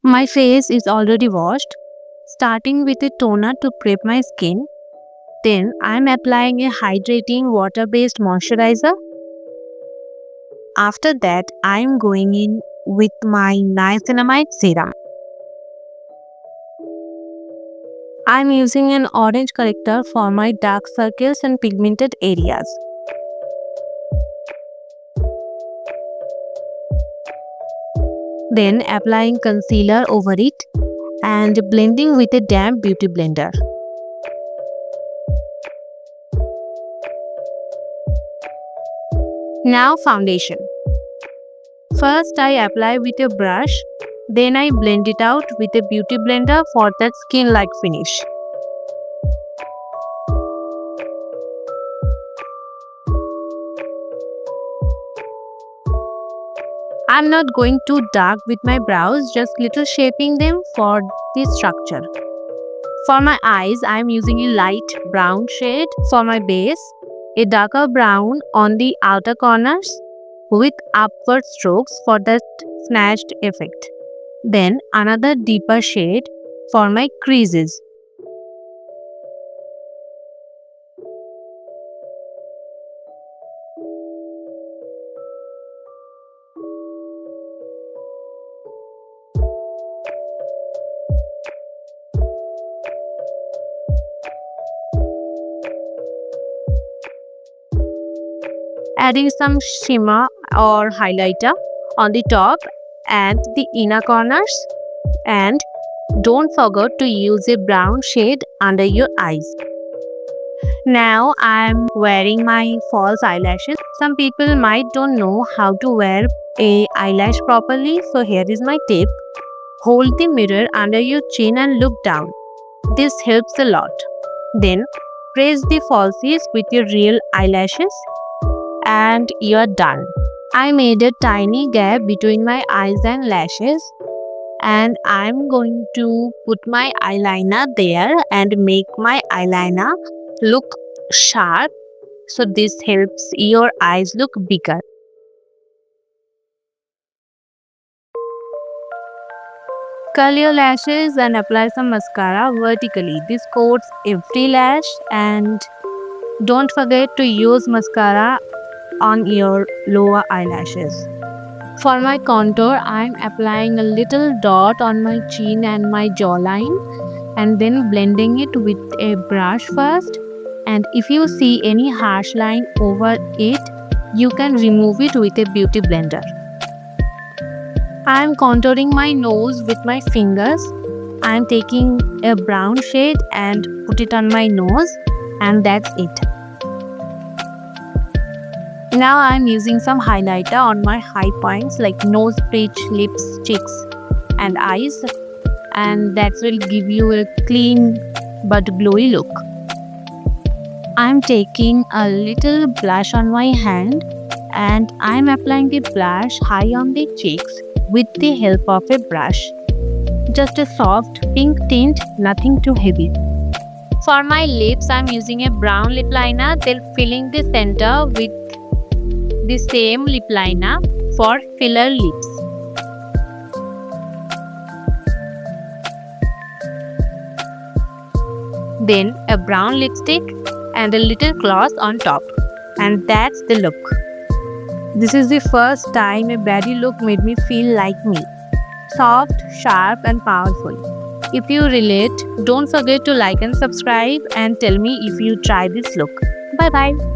My face is already washed, starting with a toner to prep my skin. Then I am applying a hydrating water-based moisturizer. After that, I am going in with my niacinamide serum. I am using an orange corrector for my dark circles and pigmented areas. Then applying concealer over it and blending with a damp beauty blender. Now foundation. First I apply with a brush, then I blend it out with a beauty blender for that skin-like finish. I'm not going too dark with my brows, just little shaping them for the structure. For my eyes, I am using a light brown shade for my base, a darker brown on the outer corners with upward strokes for that snatched effect. Then another deeper shade for my creases. Adding some shimmer or highlighter on the top and the inner corners, and don't forget to use a brown shade under your eyes. Now I am wearing my false eyelashes. Some people might don't know how to wear a eyelash properly, so here is my tip. Hold the mirror under your chin and look down. This helps a lot. Then press the falsies with your real eyelashes and you're done. I made a tiny gap between my eyes and lashes, and I'm going to put my eyeliner there and make my eyeliner look sharp, so this helps your eyes look bigger. Curl your lashes and apply some mascara vertically. This coats every lash, and don't forget to use mascara on your lower eyelashes. For my contour, I am applying a little dot on my chin and my jawline and then blending it with a brush first. And if you see any harsh line over it, you can remove it with a beauty blender. I am contouring my nose with my fingers. I am taking a brown shade and put it on my nose, and that's it. Now I am using some highlighter on my high points like nose bridge, lips, cheeks and eyes, and that will give you a clean but glowy look. I am taking a little blush on my hand and I am applying the blush high on the cheeks with the help of a brush. Just a soft pink tint, nothing too heavy. For my lips, I am using a brown lip liner, then filling the center with the same lip liner for filler lips. Then a brown lipstick and a little gloss on top, and that's the look. This is the first time a baddie look made me feel like me. Soft, sharp and powerful. If you relate, don't forget to like and subscribe and tell me if you try this look. Bye bye.